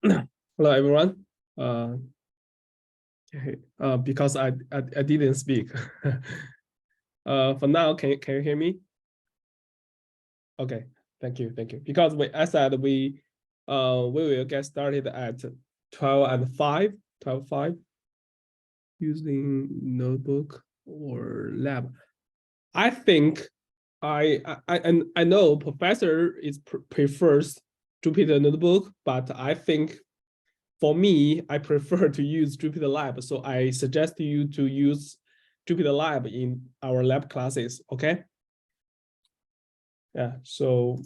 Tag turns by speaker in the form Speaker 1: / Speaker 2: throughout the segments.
Speaker 1: Hello, everyone. Because I didn't speak. For now, can you hear me? Okay, thank you. Because I said we will get started at 12:05 using notebook or lab. I think I know professor prefers Jupyter notebook, but I think for me, I prefer to use Jupyter Lab. So I suggest you to use Jupyter Lab in our lab classes, okay? Yeah, so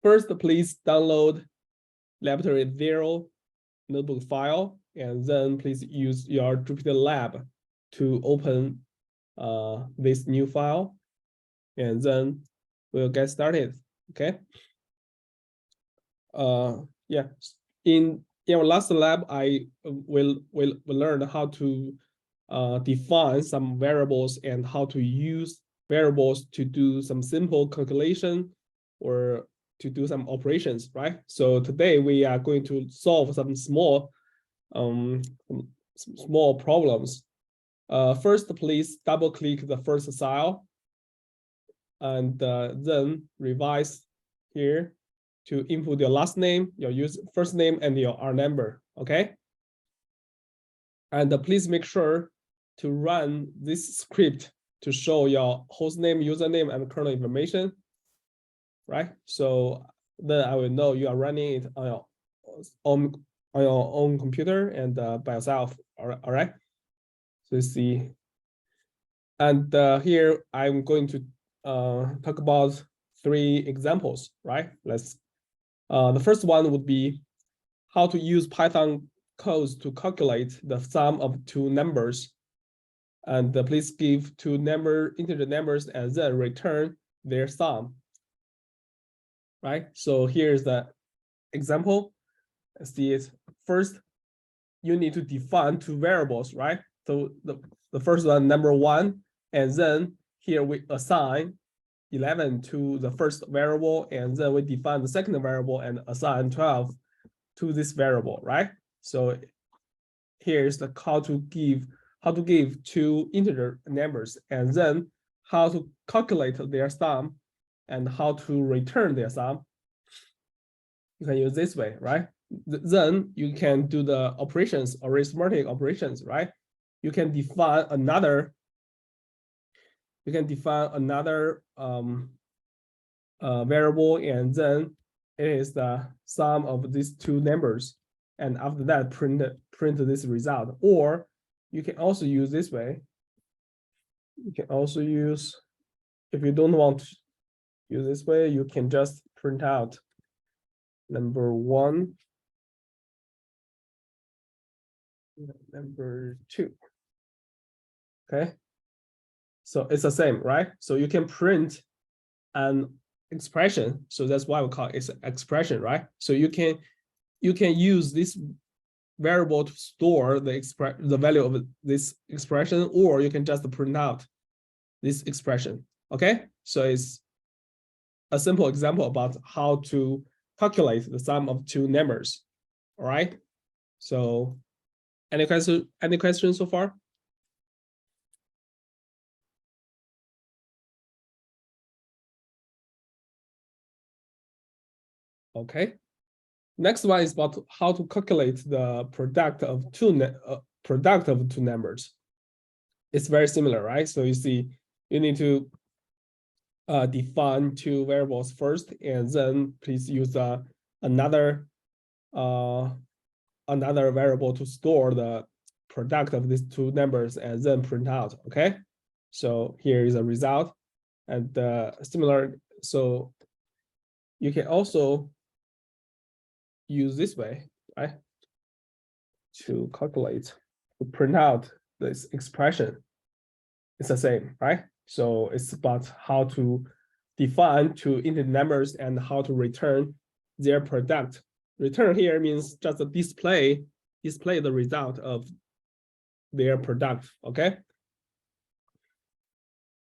Speaker 1: first, please download Laboratory 0 notebook file, and then please use your Jupyter Lab to open this new file, and then we'll get started, okay? Yeah, in our last lab, I will learn how to define some variables and how to use variables to do some simple calculation or to do some operations, right? So today we are going to solve some small problems. First, please double click the first cell and then revise here to input your last name, your first name, and your R number, okay? And please make sure to run this script to show your host name, username, and kernel information, right? So then I will know you are running it on your own computer and by yourself, all right? So you see, and here I'm going to talk about 3 examples, right? The first one would be how to use Python codes to calculate the sum of 2 numbers. And please give 2 integer numbers and then return their sum. Right? So here's the example. See it. First, you need to define 2 variables, right? So the first one, number 1, and then here we assign 11 to the first variable, and then we define the second variable and assign 12 to this variable, right? So here's the how to give 2 integer numbers, and then how to calculate their sum and how to return their sum. You can use this way, right? Then you can do the operations, arithmetic operations, right? You can define another variable, and then it is the sum of these 2 numbers, and after that print this result. Or you can also use this way. You can also use, if you don't want to use this way, you can just print out number 1, number 2. Okay, so it's the same, right? So you can print an expression, so that's why we call it expression, right? So you can use this variable to store the value of this expression, or you can just print out this expression. Okay, so it's a simple example about how to calculate the sum of 2 numbers. All right, so any questions so far? Okay, next one is about how to calculate the product of two numbers. It's very similar, right? So you see, you need to define 2 variables first, and then please use another variable to store the product of these 2 numbers and then print out. Okay, so here is a result, and similar. So you can also use this way, right, to calculate, to print out this expression. It's the same, right? So it's about how to define 2 integer numbers and how to return their product. Return here means just display the result of their product. Okay.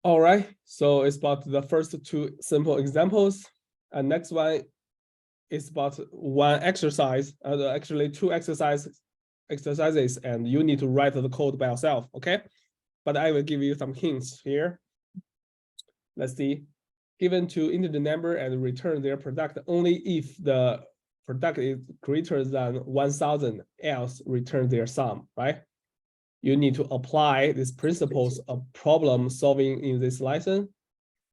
Speaker 1: All right. So it's about the first 2 simple examples. And next one it's about one exercise, actually two exercises, and you need to write the code by yourself, okay? But I will give you some hints here. Let's see. Given two integer number and return their product only if the product is greater than 1,000, else return their sum, right? You need to apply these principles of problem solving in this lesson,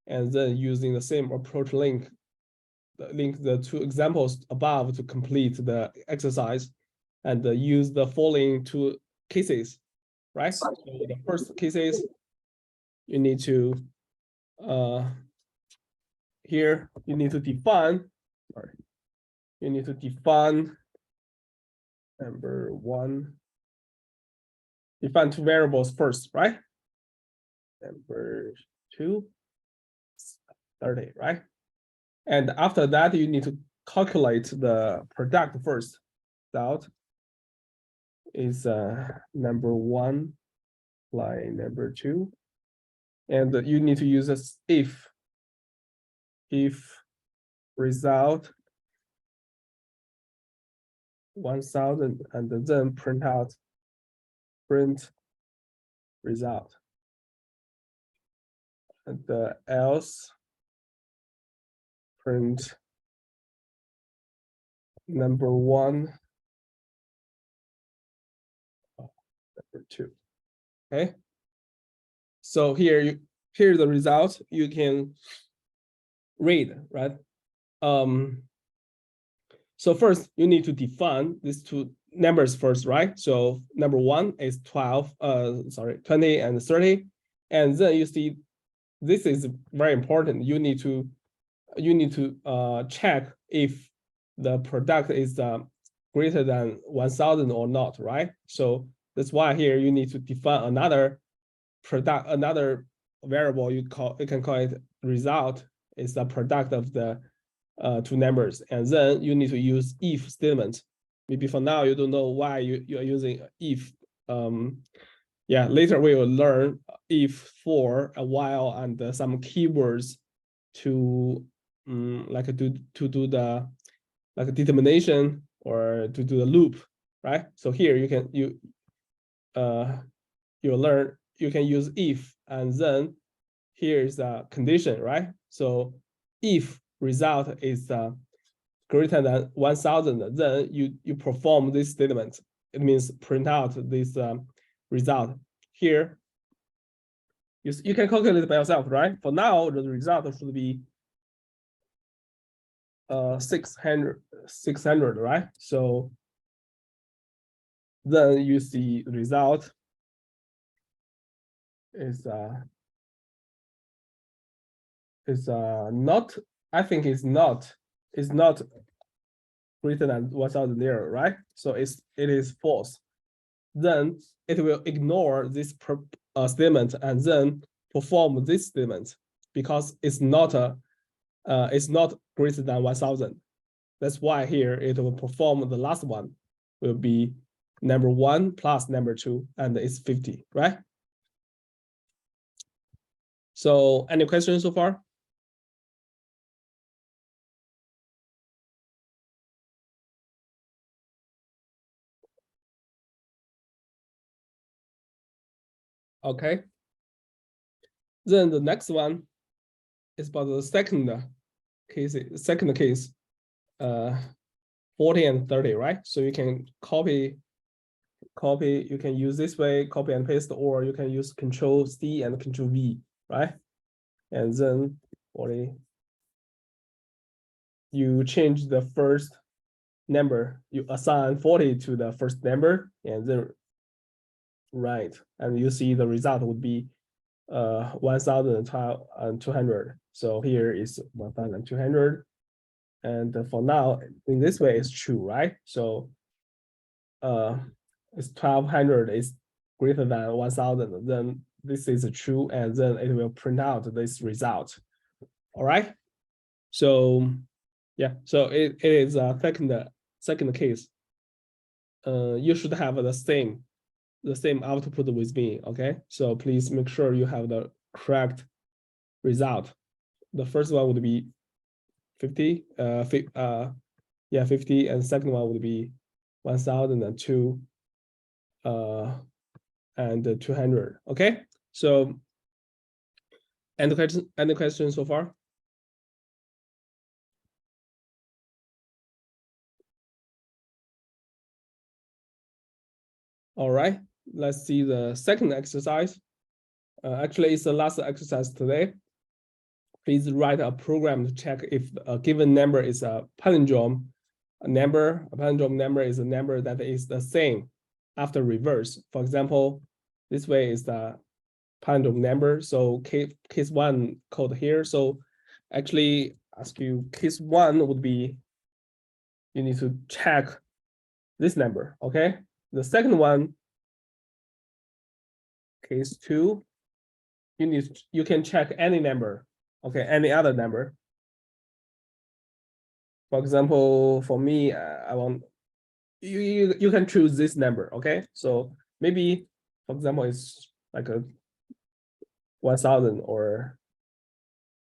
Speaker 1: and then using the same approach link the two examples above to complete the exercise, and use the following two cases, right? So the first cases, you need to here you need to define, sorry, you need to define number one, define two variables first, right? Number two, 30, right? And after that, you need to calculate the product first. Dot is number one, line number two. And you need to use this if result 1,000, and then print result. And else print number one, number two. Okay. So here's the result. You can read, right? So first you need to define these two numbers first, right? So number one is 20 and 30. And then you see this is very important. You need to check if the product is greater than 1,000 or not, right? So that's why here you need to define another product, another variable you can call it result, is the product of the two numbers, and then you need to use if statement. Maybe for now you don't know why you are using if. Yeah, later we will learn if, for, a while, and some keywords to like to do the like a determination or to do the loop, right? So here you can you learn you can use if, and then here's a condition, right? So if result is greater than 1,000, then you perform this statement. It means print out this result. Here you can calculate it by yourself, right? For now, the result should be 600, right? So then you see the result is not, I think it's not greater than 1,000 there, right? So it is false. Then it will ignore this statement and then perform this statement because it's not greater than 1,000. That's why here it will perform the last one, will be number one plus number two, and it's 50, right? So any questions so far? Okay. Then the next one is about the second case, 40 and 30, right? So you can copy, you can use this way, copy and paste, or you can use Control-C and Control-V, right? And then 40, you change the first number, you assign 40 to the first number, and then right, and you see the result would be 1,200. So here is 1,200, and for now in this way it's true, right? So it's 1,200 is greater than 1,000, then this is true, and then it will print out this result. All right. So yeah, so it is a second case. You should have the same output with me. Okay, so please make sure you have the correct result. The first one would be 50, Yeah, 50, and second one would be 1002 and 200. Okay, so any questions so far? All right, let's see the second exercise. Actually, it's the last exercise today. Please write a program to check if a given number is a palindrome number. A palindrome number is a number that is the same after reverse. For example, this way is the palindrome number. So case one code here. So actually ask you case one would be, you need to check this number, okay? The second one, case two, you can check any number, okay, any other number. For example, for me, I want, you can choose this number, okay? So maybe, for example, it's like a 1000 or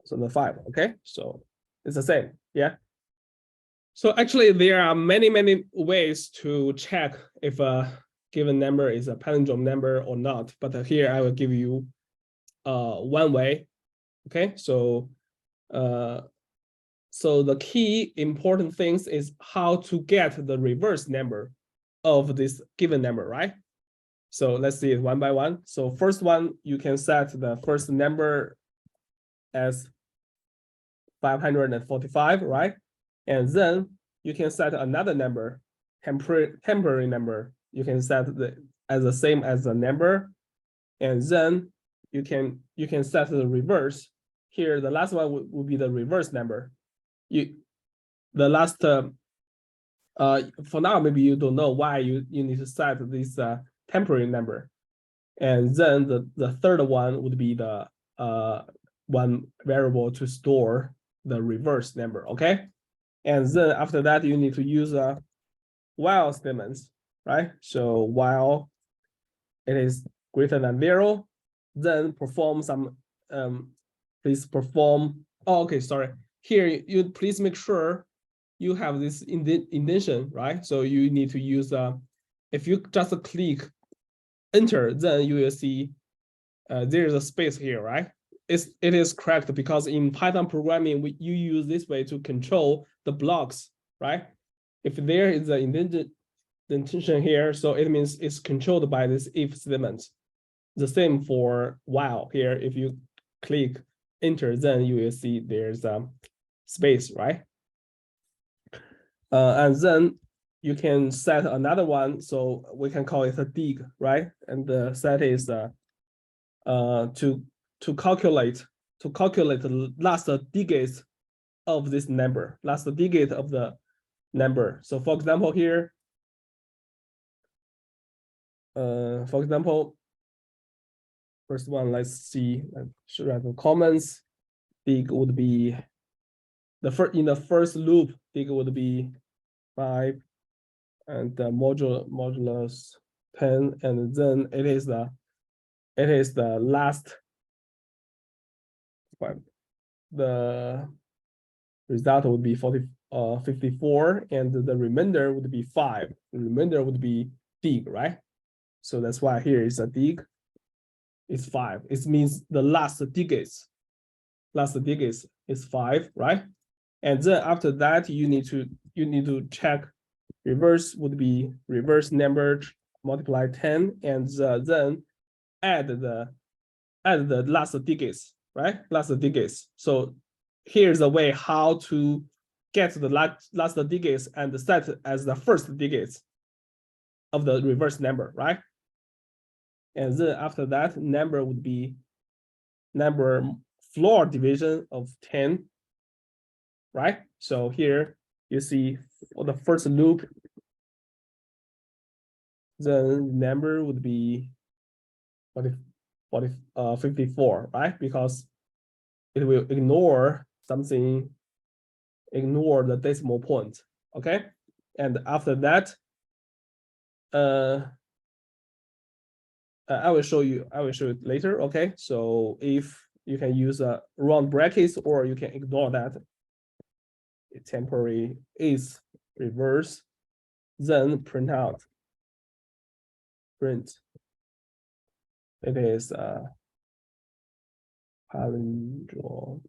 Speaker 1: something 5, okay? So it's the same, yeah? So actually, there are many ways to check if a given number is a palindrome number or not. But here I will give you one way. Okay, so the key important things is how to get the reverse number of this given number, right? So let's see it one by one. So first one, you can set the first number as 545, right? And then you can set another number, temporary number. You can set as the same as the number, and then you can set the reverse. Here, the last one will be the reverse number. The last for now, maybe you don't know why you need to set this temporary number, and then the third one would be the one variable to store the reverse number, okay? And then after that, you need to use a while statements, right? So while it is greater than 0, then perform some, please perform, oh, okay, sorry. Here, you please make sure you have this indentation, right? So you need to use, if you just click enter, then you will see there is a space here, right? It is correct because in Python programming, you use this way to control the blocks, right? If there is an indentation here, so it means it's controlled by this if statement. The same for while here. If you click enter, then you will see there's a space, right? And then you can set another one, so we can call it a dig, right? And the set is to calculate the last digits of this number, last digit of the number. So for example, here, for example, first one, let's see, I should have the comments. Dig would be in the first loop, dig would be 5 and the modulus 10, and then it is the last one. The result would be 54, and the remainder would be 5. The remainder would be dig, right? So that's why here is a dig. It's 5. It means the last digits is 5, right? And then after that, you need to check reverse would be reverse number multiply 10, and then add the last digits, right? Last digits. So here's the way how to get the last digits and set as the first digits of the reverse number, right? And then after that, number would be number floor division of 10, right? So here you see for the first loop, the number would be 54, right? Because it will ignore something, ignore the decimal point, okay? And after that, I will show you it later, okay? So if you can use round brackets, or you can ignore that. Temporary is reverse, then print out. Print. It is palindrome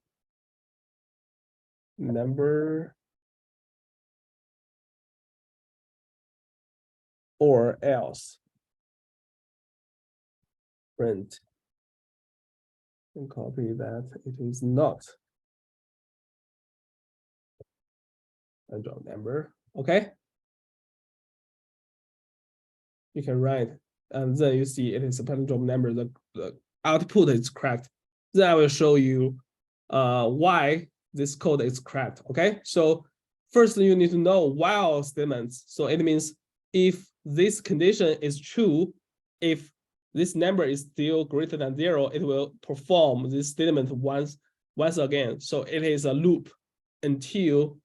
Speaker 1: number or else print and copy that it is not palindrome number. Okay, you can write, and then you see it is a palindrome number. The output is correct. Then I will show you why this code is correct. Okay, so first you need to know while statements. So it means if this condition is true, if this number is still greater than 0, it will perform this statement once again. So it is a loop until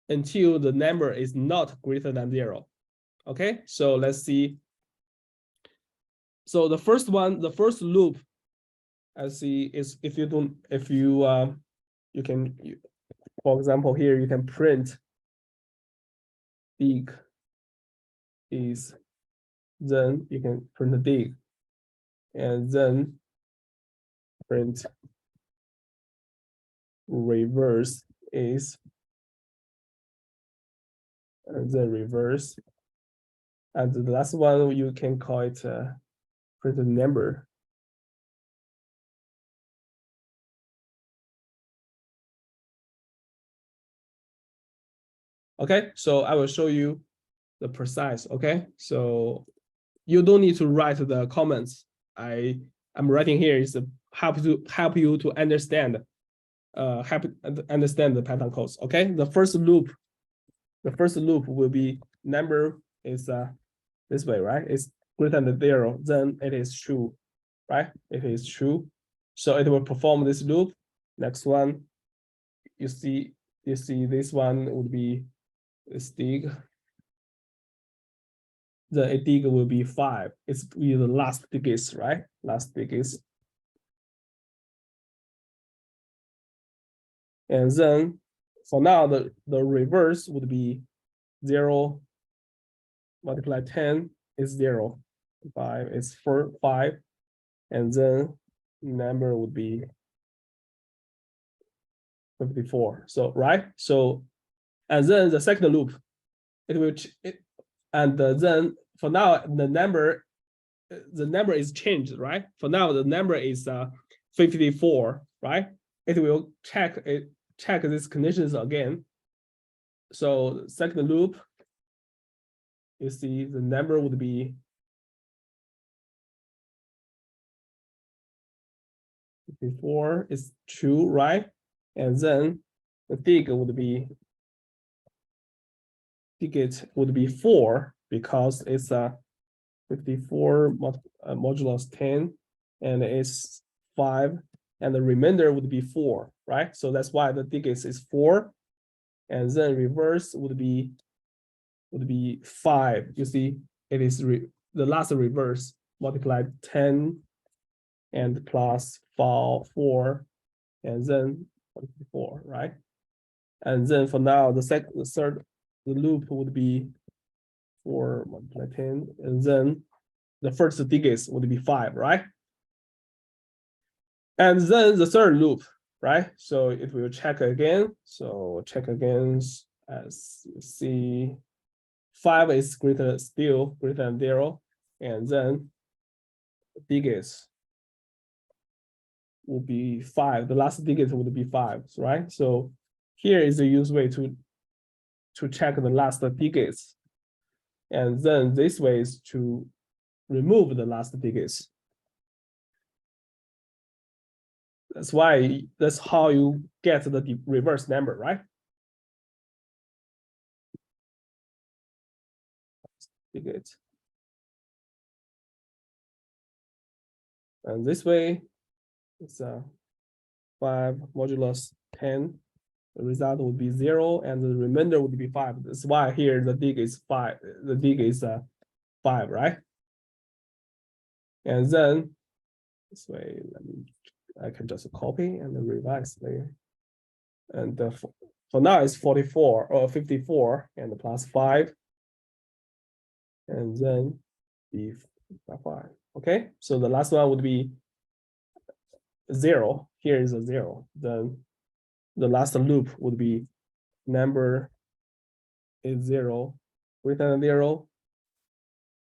Speaker 1: the number is not greater than 0. Okay, so let's see. So the first loop I see is if you can, for example, here you can print dig is, then you can print dig, and then print reverse is, and then reverse, and the last one you can call it print number. Okay, so I will show you the precise. Okay, so you don't need to write the comments. I'm writing here is to help you to understand understand the Python codes. Okay, the first loop will be number is this way, right? It's greater than 0, then it is true, right? It is true, so it will perform this loop. Next one, you see this one would be this dig. The dig will be 5. It's be the last digits, right? Last digits. And then for now, the reverse would be 0 multiply 10 is 0. 5 is 5. And then number would be 54. So, right? So, and then the second loop, and then for now, the number is changed, right? For now, the number is 54, right? It will check these conditions again. So the second loop, you see the number would be 54 is true, right? And then the dig would be digit would be 4 because it's a 54 modulus 10 and it's 5, and the remainder would be 4, right? So that's why the digits is 4, and then reverse would be 5. You see, it is the last reverse multiplied 10 and plus 4, and then 4, right? And then for now, the loop would be 4 multiplied 10, and then the first digits would be 5, right? And then the third loop, right? So it will check again. So check again, as you see, 5 is still greater than 0, and then digits will be 5. The last digit would be 5, right? So here is the use way to check the last digits, and then this way is to remove the last digits. That's how you get the reverse number, right? Digit. And this way, it's 5 modulus 10. The result would be 0, and the remainder would be 5. That's why here the dig is 5. The dig is 5, right? And then this way, I can just copy and then revise later. And for So now it's 44 or 54 and plus 5. And then be 5. Okay, so the last one would be 0. Here is a 0. Then the last loop would be number is 0, greater than 0,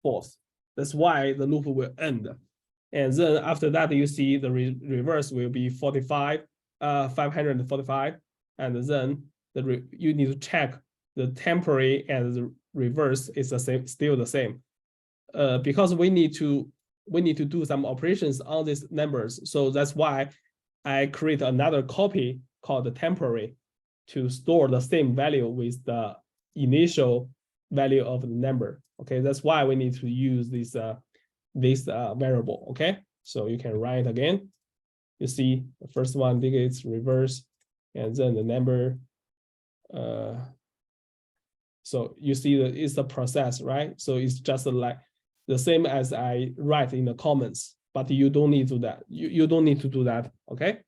Speaker 1: false. That's why the loop will end. And then after that, you see the reverse will be 545. And then you need to check the temporary and the reverse is the same, still the same. Because we need to do some operations on these numbers. So that's why I create another copy called the temporary to store the same value with the initial value of the number. Okay, that's why we need to use this variable. Okay, so you can write again. You see the first one digits reverse, and then the number. So you see that it's the process, right? So it's just like the same as I write in the comments, but you don't need to do that. You don't need to do that. Okay.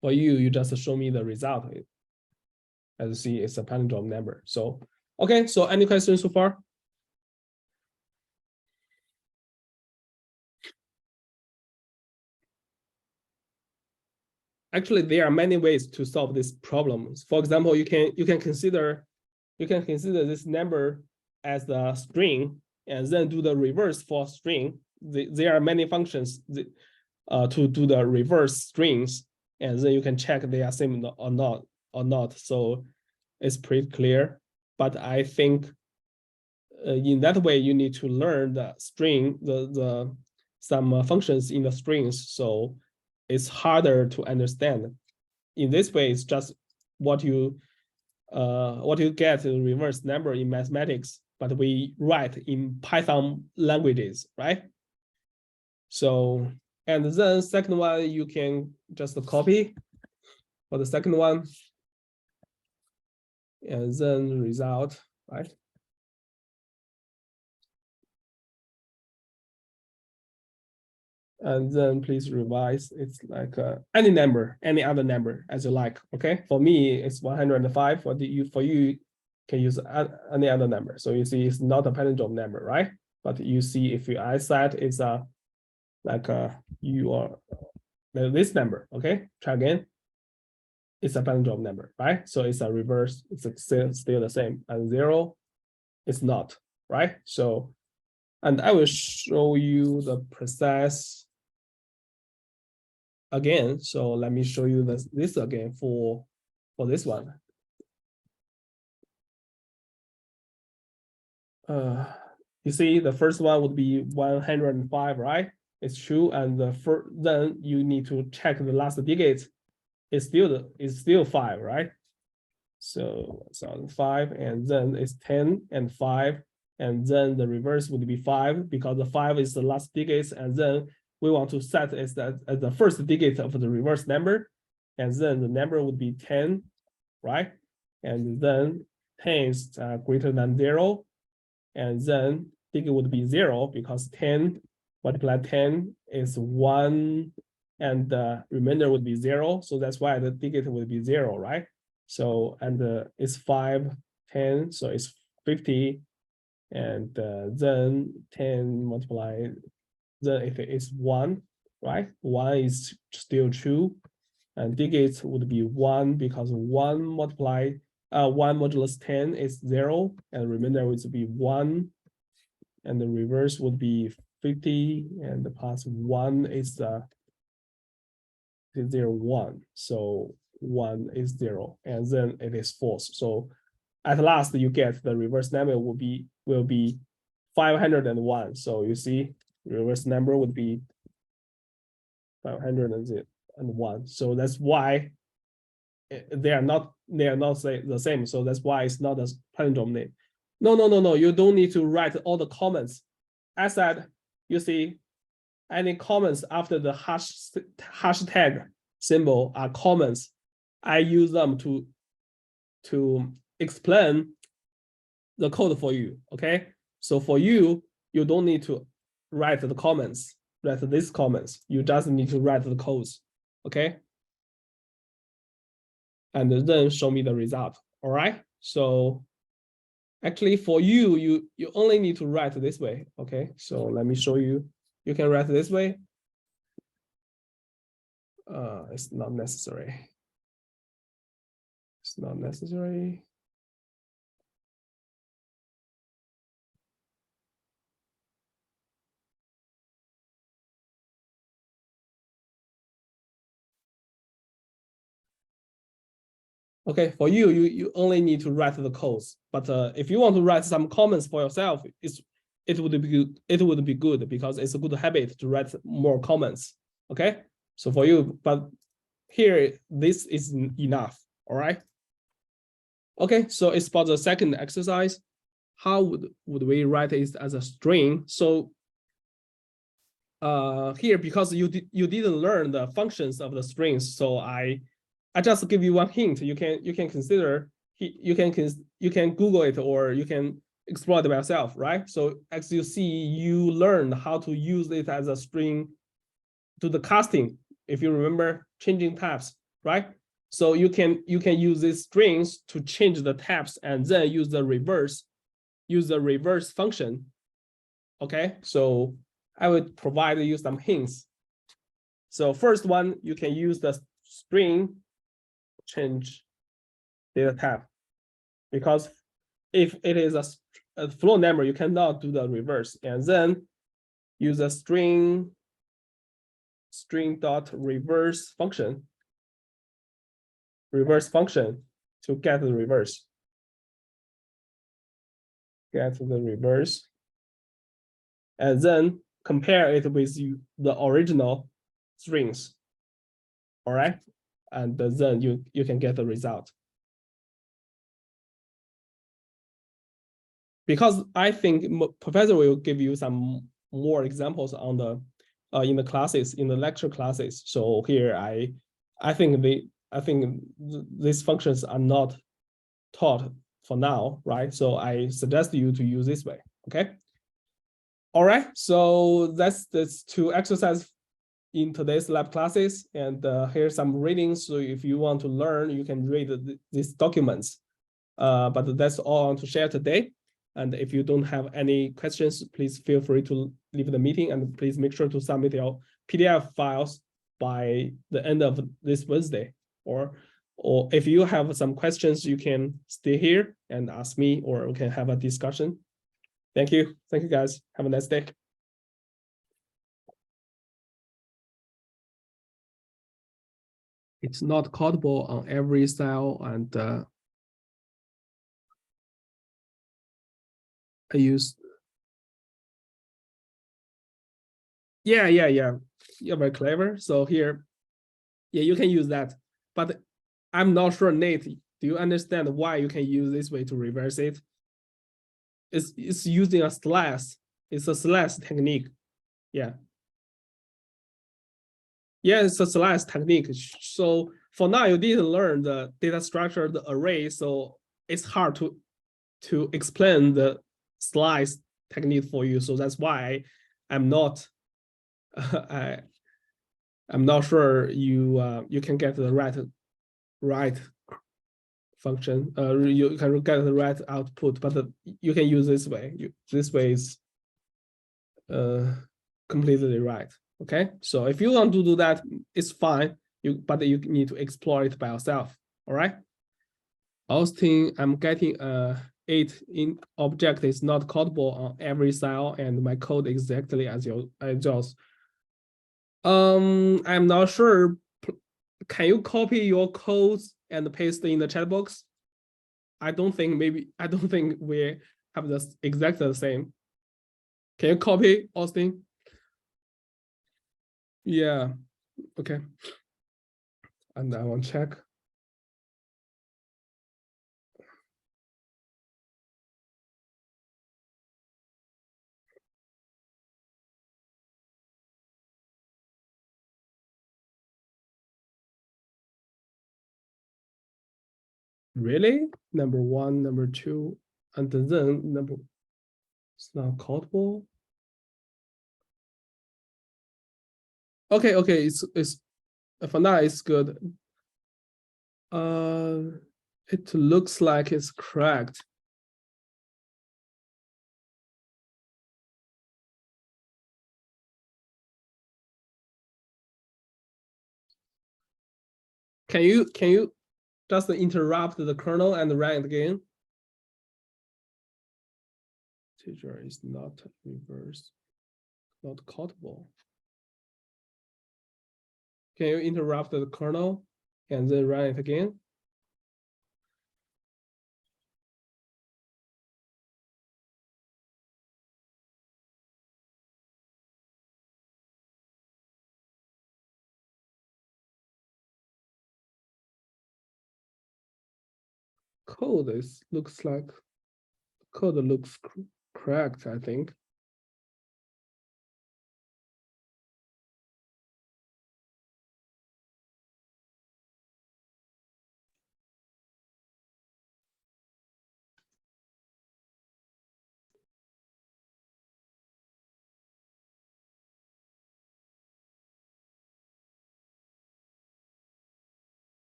Speaker 1: For you just show me the result. As you see, it's a palindrome number. So, okay, so any questions so far? Actually, there are many ways to solve this problem. For example, you can consider this number as a string and then do the reverse for string. There are many functions to do the reverse strings, and then you can check they are same or not. So it's pretty clear. But I think in that way you need to learn the string, some functions in the strings. So it's harder to understand. In this way, it's just what you get the reverse number in mathematics, but we write in Python languages, right? So, and then second one, you can just copy for the second one, and then result, right? And then please revise. It's like any number, any other number as you like. Okay, for me it's 105. For you can use any other number. So you see it's not a palindrome number, right? But you see if you add that, it's you are this number. Okay, try again. It's a palindrome number, right? So it's a reverse. It's still the same. And 0, it's not, right? So, and I will show you the process again. So let me show you this again for this one. You see the first one would be 105, right? It's true. And then you need to check the last digit. It's still 5, right? So 5, and then it's 10 and 5, and then the reverse would be 5 because the 5 is the last digit, and then we want to set as the first digit of the reverse number, and then the number would be 10, right? And then 10 is greater than 0, and then digit would be 0 because 10 multiplied 10 is 1, and the remainder would be 0. So that's why the digit would be 0, right? So, and it's 5, 10, so it's 50, and then 10 multiplied, then if it is 1, right? 1 is still true, and digits would be 1 because 1 multiplied 1 modulus 10 is 0, and remainder would be 1, and the reverse would be 50, and the plus 1 is 0, 1. So 1 is 0, and then it is false. So at last you get the reverse number will be 501. So you see reverse number would be 501. So that's why they are not the same. So that's why it's not a palindrome name. No. You don't need to write all the comments. I said, you see, any comments after the hashtag symbol are comments. I use them to explain the code for you. Okay, so for you, you don't need to write the comments, write these comments. You just need to write the codes. Okay. and then show me the result. All right. So actually for you, you only need to write this way. Okay. So let me show you. You can write this way. It's not necessary. It's not necessary. Okay, for you, you only need to write the codes. But if you want to write some comments for yourself, it would be good. It would be good because it's a good habit to write more comments. Okay, so for you, but here this is enough. All right. Okay, so it's about the second exercise. How would we write it as a string? So here, because you didn't learn the functions of the strings, so I just give you one hint. You can consider, you can Google it or you can explore it by yourself, right? So as you see, you learned how to use it as a string to the casting. If you remember changing tabs, right? So you can use these strings to change the tabs and then use the reverse function. Okay, so I would provide you some hints. So first one, you can use the string change data type, because if it is a float number, you cannot do the reverse, and then use a string dot reverse function to get the reverse. And then compare it with the original strings. All right, and then you can get the result. Because I think professor will give you some more examples on the in the classes, in the lecture classes. So here I think these functions are not taught for now, right? So I suggest you to use this way. Okay. All right. So that's 2 exercises in today's lab classes, and here's some readings. So if you want to learn, you can read these documents. But that's all I want to share today. And if you don't have any questions, please feel free to leave the meeting, and please make sure to submit your PDF files by the end of this Wednesday. Or if you have some questions, you can stay here and ask me, or we can have a discussion. Thank you. Thank you, guys. Have a nice day. It's not codable on every style, and I use. Yeah. You're very clever. So here, yeah, you can use that. But I'm not sure, Nate, do you understand why you can use this way to reverse it? It's using a slash. It's a slash technique. Yeah. Yeah, it's a slash technique. So for now, you didn't learn the data structure, the array, so it's hard to explain the slice technique for you. So that's why I'm not I'm not sure you can get the right function. You can get the right output, but you can use this way. This way is completely right. Okay, so if you want to do that, it's fine. But you need to explore it by yourself. All right. Austin, I'm getting 8 in object is not codable on every cell, and my code exactly as yours. I'm not sure. Can you copy your codes and paste in the chat box? I don't think we have the exactly the same. Can you copy, Austin? Yeah. Okay. And I want to check. Really? Number 1, number 2, and then number. It's not codable. Okay. It's for now it's good. It looks like it's correct. Can you just interrupt the kernel and run it again? Teacher is not reverse, not callable. Can you interrupt the kernel and then run it again? Looks like code looks correct, I think.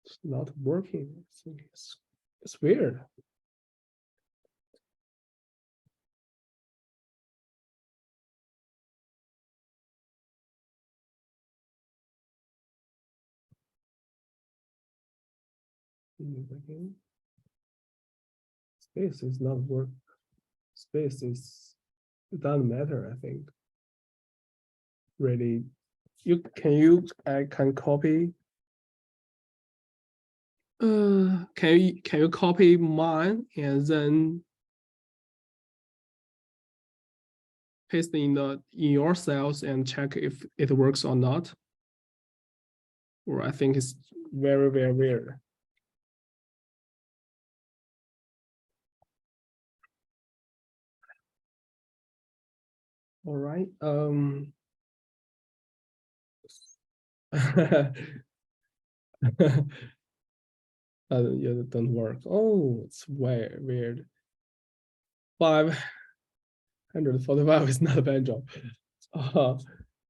Speaker 1: It's not working. I think it's weird. Again. Space is not work. Space is, it doesn't matter, I think. Really, I can copy. Can you copy mine and then paste in your cells and check if it works or not? Or I think it's very, very weird. All right. Yeah, that don't work. Oh, it's weird. 545 is not a bad job.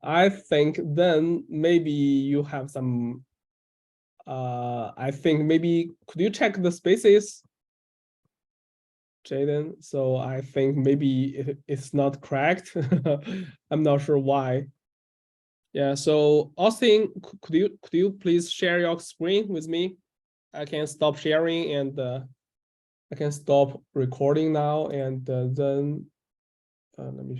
Speaker 1: I think then maybe you have some. I think maybe could you check the spaces, Jaden? So I think maybe it's not correct. I'm not sure why. Yeah. So Austin, could you please share your screen with me? I can stop sharing and I can stop recording now and then let me